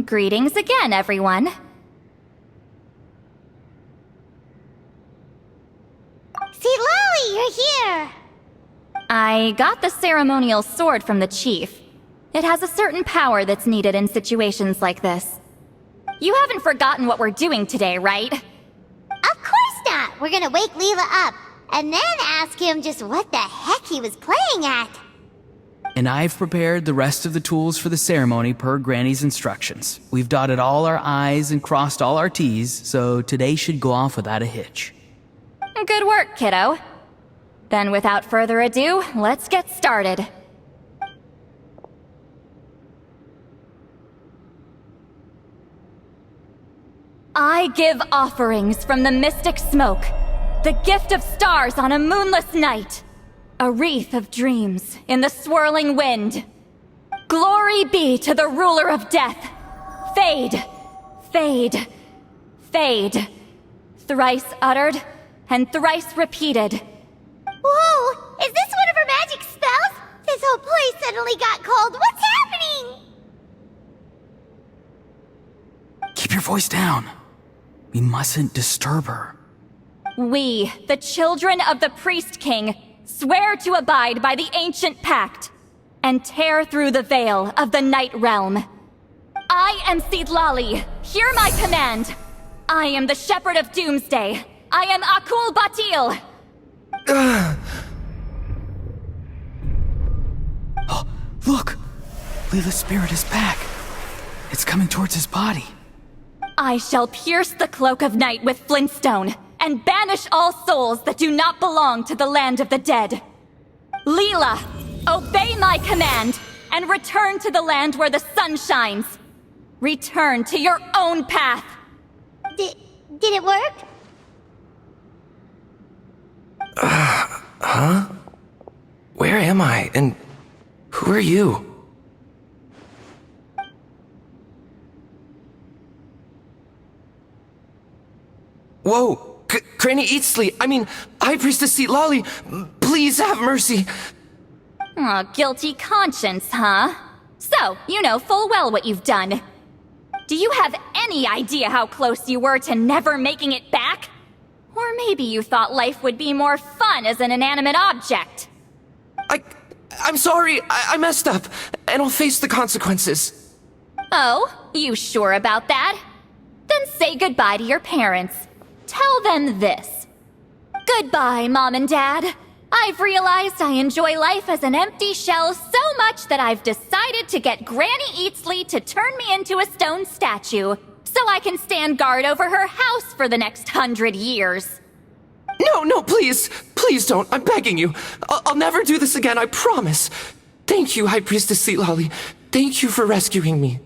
Greetings again, everyone. See, Lolly, you're here! I got the ceremonial sword from the chief. It has a certain power that's needed in situations like this. You haven't forgotten what we're doing today, right? Of course not! We're gonna wake Leela up, and then ask him just what the heck he was playing at. And I've prepared the rest of the tools for the ceremony per Granny's instructions. We've dotted all our I's and crossed all our T's, so today should go off without a hitch. Good work, kiddo. Then without further ado, let's get started. I give offerings from the mystic smoke, the gift of stars on a moonless night, a wreath of dreams in the swirling wind. Glory be to the ruler of death. Fade, fade, fade. Thrice uttered and thrice repeated. Whoa! Is this one of her magic spells? This whole place suddenly got cold. What's happening? Keep your voice down. We mustn't disturb her. We, the children of the Priest King, swear to abide by the ancient pact and tear through the veil of the Night Realm. I am Seedlali. Hear my command. I am the Shepherd of Doomsday. I am Akul Batil. Oh, look! Leela's spirit is back. It's coming towards his body. I shall pierce the cloak of night with flintstone and banish all souls that do not belong to the land of the dead. Leela, obey my command and return to the land where the sun shines. Return to your own path. Did it work? Huh? Where am I? And who are you? Whoa! Granny Eatsley! I mean, High Priestess Seedlali! Please have mercy! Oh, guilty conscience, huh? So, you know full well what you've done. Do you have any idea how close you were to never making it back? Or maybe you thought life would be more fun as an inanimate object. I'm sorry, I messed up, and I'll face the consequences. Oh, you sure about that? Then say goodbye to your parents. Tell them this. Goodbye, Mom and Dad. I've realized I enjoy life as an empty shell so much that I've decided to get Granny Eatsley to turn me into a stone statue, so I can stand guard over her house for the next 100 years. No, please! Please don't, I'm begging you. I'll never do this again, I promise. Thank you, High Priestess Seedlali. Thank you for rescuing me.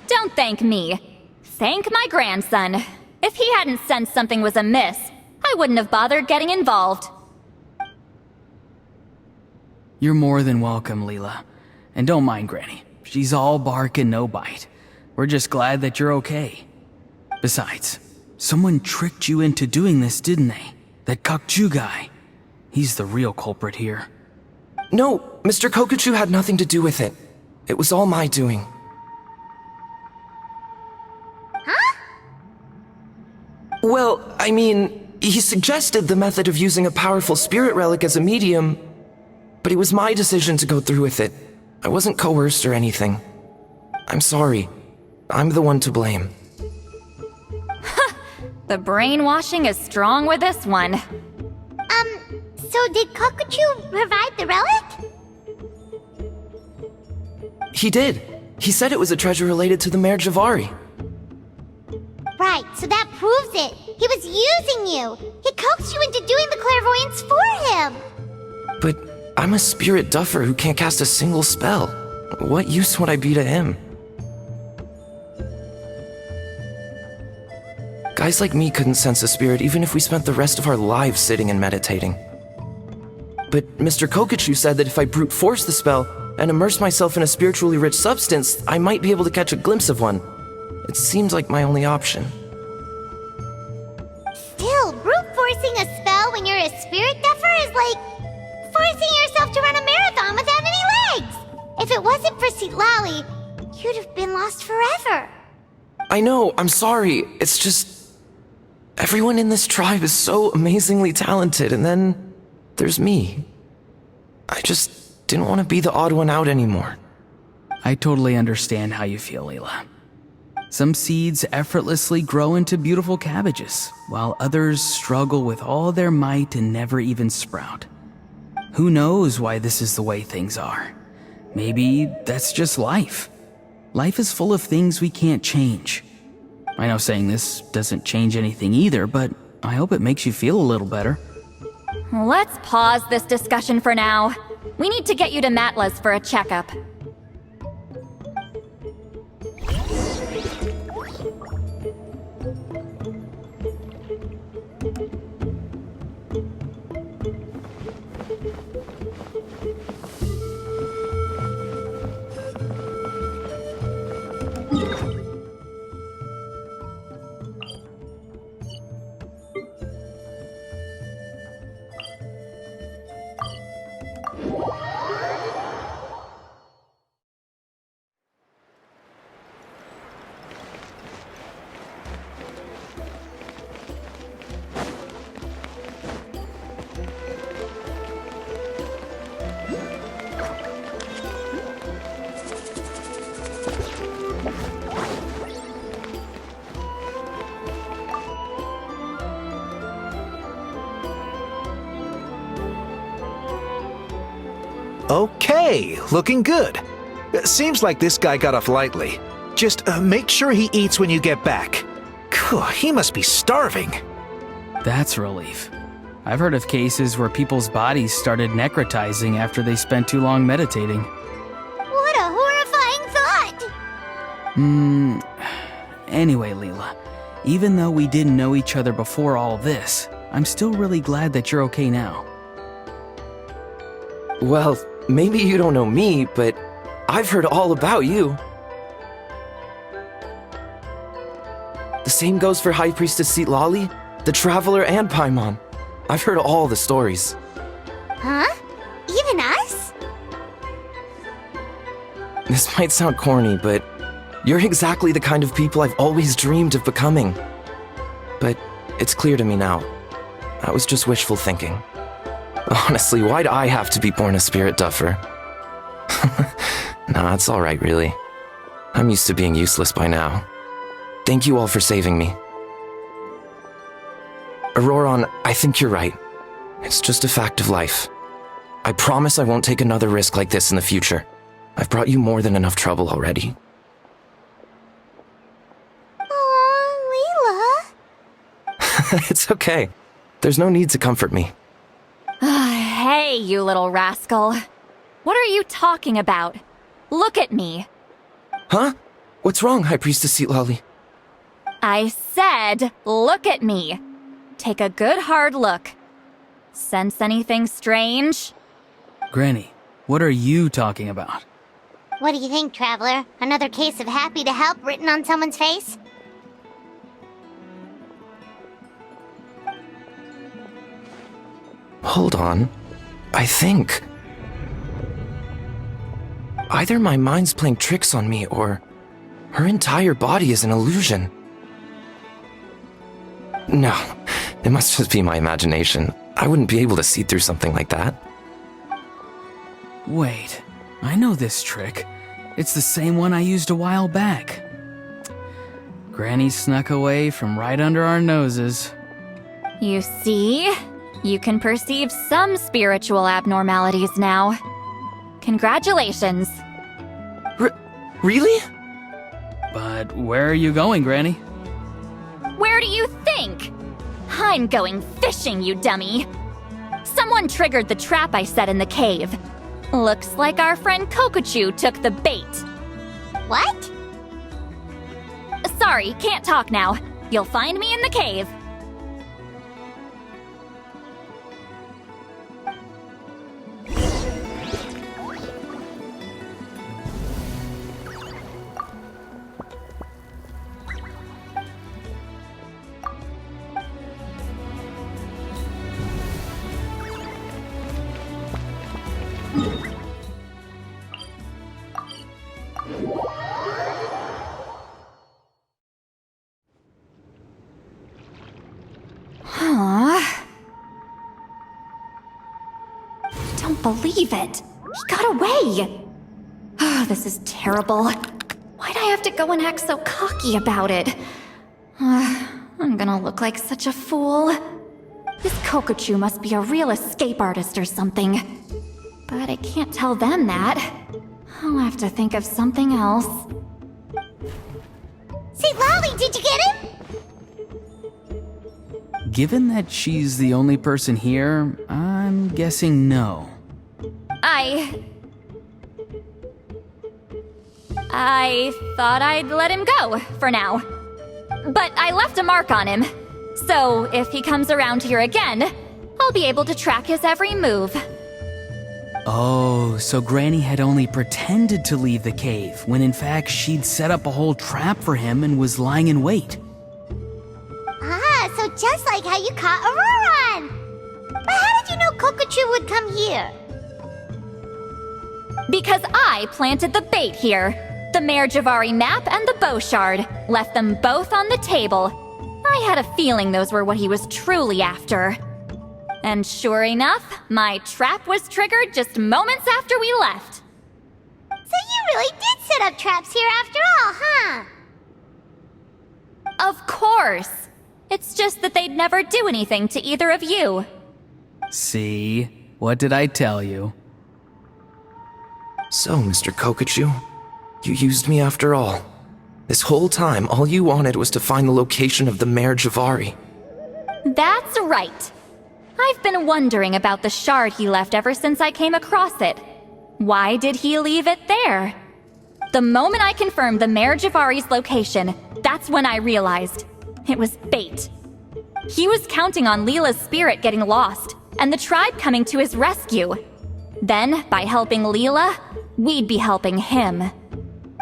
Don't thank me. Thank my grandson. If he hadn't sensed something was amiss, I wouldn't have bothered getting involved. You're more than welcome, Leela. And don't mind Granny. She's all bark and no bite. We're just glad that you're okay. Besides, someone tricked you into doing this, didn't they? That Kokju guy. He's the real culprit here. No, Mr. Kokuchu had nothing to do with it. It was all my doing. Huh? Well, I mean, he suggested the method of using a powerful spirit relic as a medium, but it was my decision to go through with it. I wasn't coerced or anything. I'm sorry. I'm the one to blame. The brainwashing is strong with this one. So did Kokuchu provide the relic? He did. He said it was a treasure related to the Mare Javari. Right, so that proves it. He was using you. He coaxed you into doing the clairvoyance for him. But I'm a spirit duffer who can't cast a single spell. What use would I be to him? Guys like me couldn't sense a spirit even if we spent the rest of our lives sitting and meditating. But Mr. Kokuchu said that if I brute force the spell and immerse myself in a spiritually rich substance, I might be able to catch a glimpse of one. It seems like my only option. Still, brute forcing a spell when you're a spirit duffer is like forcing yourself to run a marathon without any legs. If it wasn't for Seedlali, You'd have been lost forever. I know, I'm sorry. It's just... everyone in this tribe is so amazingly talented, and then there's me. I just didn't want to be the odd one out anymore. I totally understand how you feel, Leela. Some seeds effortlessly grow into beautiful cabbages, while others struggle with all their might and never even sprout. Who knows why this is the way things are? Maybe that's just life. Life is full of things we can't change. I know saying this doesn't change anything either, but I hope it makes you feel a little better. Let's pause this discussion for now. We need to get you to Matla's for a checkup. Okay, looking good. Seems like this guy got off lightly. Just make sure he eats when you get back. Phew, he must be starving. That's a relief. I've heard of cases where people's bodies started necrotizing after they spent too long meditating. What a horrifying thought! Anyway, Leela, even though we didn't know each other before all this, I'm still really glad that you're okay now. Well, maybe you don't know me, but I've heard all about you. The same goes for High Priestess Lali, the Traveler, and Paimon. I've heard all the stories. Huh? Even us? This might sound corny, but you're exactly the kind of people I've always dreamed of becoming. But it's clear to me now. That was just wishful thinking. Honestly, why'd I have to be born a spirit duffer? Nah, it's alright, really. I'm used to being useless by now. Thank you all for saving me. Auroron, I think you're right. It's just a fact of life. I promise I won't take another risk like this in the future. I've brought you more than enough trouble already. Aw, Leela. It's okay. There's no need to comfort me. Hey, you little rascal. What are you talking about? Look at me. Huh? What's wrong, High Priestess Lali? I said, look at me. Take a good hard look. Sense anything strange? Granny, what are you talking about? What do you think, Traveler? Another case of happy to help written on someone's face? Hold on. I think... either my mind's playing tricks on me, or her entire body is an illusion. No, it must just be my imagination. I wouldn't be able to see through something like that. Wait, I know this trick. It's the same one I used a while back. Granny snuck away from right under our noses. You see? You can perceive some spiritual abnormalities now. Congratulations. Really? But where are you going, Granny? Where do you think? I'm going fishing, you dummy. Someone triggered the trap I set in the cave. Looks like our friend Kokochu took the bait. What? Sorry, can't talk now. You'll find me in the cave. believe it. He got away. This is terrible. Why'd I have to go and act so cocky about it? I'm gonna look like such a fool. This Kokochu must be a real escape artist or something. But I can't tell them that. I'll have to think of something else. St. Lolly, did you get him? Given that she's the only person here, I'm guessing no. I thought I'd let him go, for now. But I left a mark on him. So if he comes around here again, I'll be able to track his every move. Oh, so Granny had only pretended to leave the cave, when in fact she'd set up a whole trap for him and was lying in wait. Ah, so just like how you caught Auroron! But how did you know Kokochu would come here? Because I planted the bait here. The Mare Javari map and the bow shard. Left them both on the table. I had a feeling those were what he was truly after. And sure enough, my trap was triggered just moments after we left. So you really did set up traps here after all, huh? Of course. It's just that they'd never do anything to either of you. See? What did I tell you? So, Mr. Kokochu, you used me after all. This whole time, all you wanted was to find the location of the Mare Javari. That's right. I've been wondering about the shard he left ever since I came across it. Why did he leave it there? The moment I confirmed the Mare Javari's location, that's when I realized it was bait. He was counting on Leela's spirit getting lost, and the tribe coming to his rescue. Then, by helping Leela, we'd be helping him.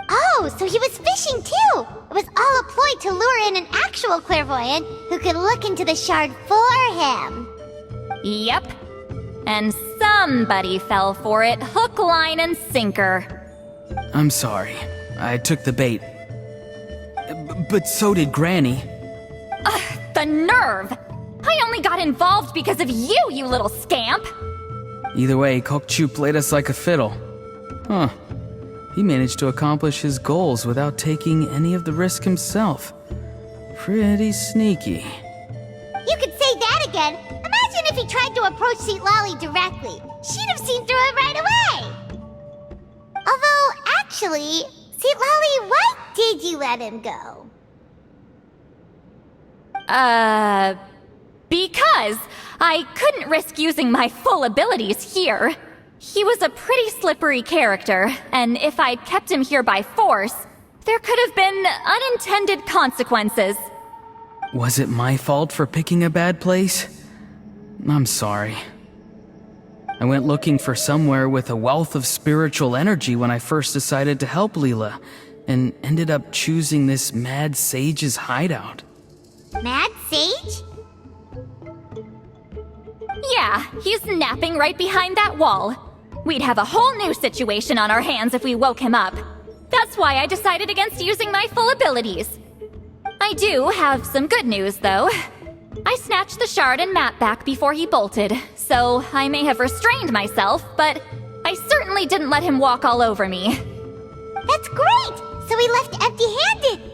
Oh, so he was fishing too! It was all a ploy to lure in an actual clairvoyant who could look into the shard for him. Yep. And somebody fell for it, hook, line, and sinker. I'm sorry. I took the bait. But so did Granny. The nerve! I only got involved because of you, you little scamp! Either way, Kokchu played us like a fiddle. Huh. He managed to accomplish his goals without taking any of the risk himself. Pretty sneaky. You could say that again. Imagine if he tried to approach St. Lolly directly. She'd have seen through it right away. Although, actually, St. Lolly, why did you let him go? Because I couldn't risk using my full abilities here. He was a pretty slippery character, and if I'd kept him here by force, there could have been unintended consequences. Was it my fault for picking a bad place? I'm sorry. I went looking for somewhere with a wealth of spiritual energy when I first decided to help Leela, and ended up choosing this mad sage's hideout. Mad Sage? Yeah, he's napping right behind that wall. We'd have a whole new situation on our hands if we woke him up. That's why I decided against using my full abilities. I do have some good news, though. I snatched the shard and map back before he bolted, so I may have restrained myself, but I certainly didn't let him walk all over me. That's great! So he left empty-handed!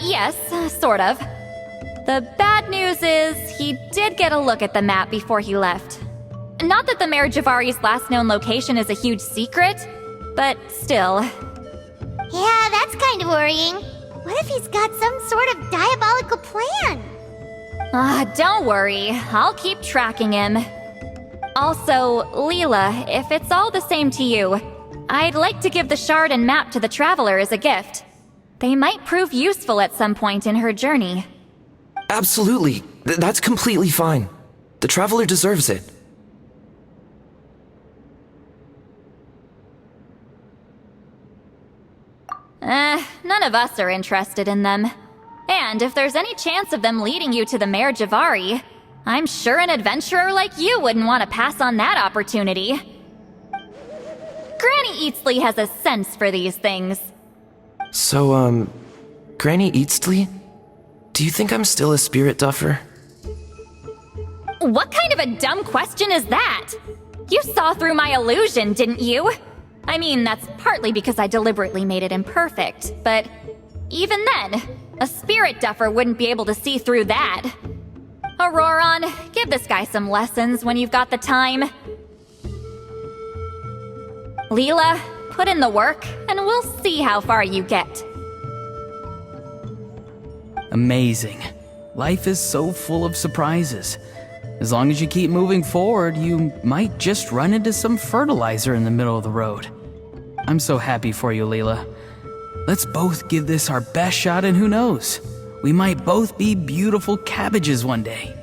Yes, sort of. The bad news is, he did get a look at the map before he left. Not that the Mare Javari's last known location is a huge secret, but still. Yeah, that's kind of worrying. What if he's got some sort of diabolical plan? Don't worry, I'll keep tracking him. Also, Leela, if it's all the same to you, I'd like to give the shard and map to the Traveler as a gift. They might prove useful at some point in her journey. Absolutely. That's completely fine. The Traveler deserves it. None of us are interested in them. And if there's any chance of them leading you to the Mare Javari, I'm sure an adventurer like you wouldn't want to pass on that opportunity. Granny Eatsley has a sense for these things. So, Granny Eatsley? Do you think I'm still a spirit duffer? What kind of a dumb question is that? You saw through my illusion, didn't you? I mean, that's partly because I deliberately made it imperfect, but even then, a spirit duffer wouldn't be able to see through that. Auroron, give this guy some lessons when you've got the time. Leela, put in the work, and we'll see how far you get. Amazing. Life is so full of surprises. As long as you keep moving forward, you might just run into some fertilizer in the middle of the road. I'm so happy for you, Leela. Let's both give this our best shot, and who knows? We might both be beautiful cabbages one day.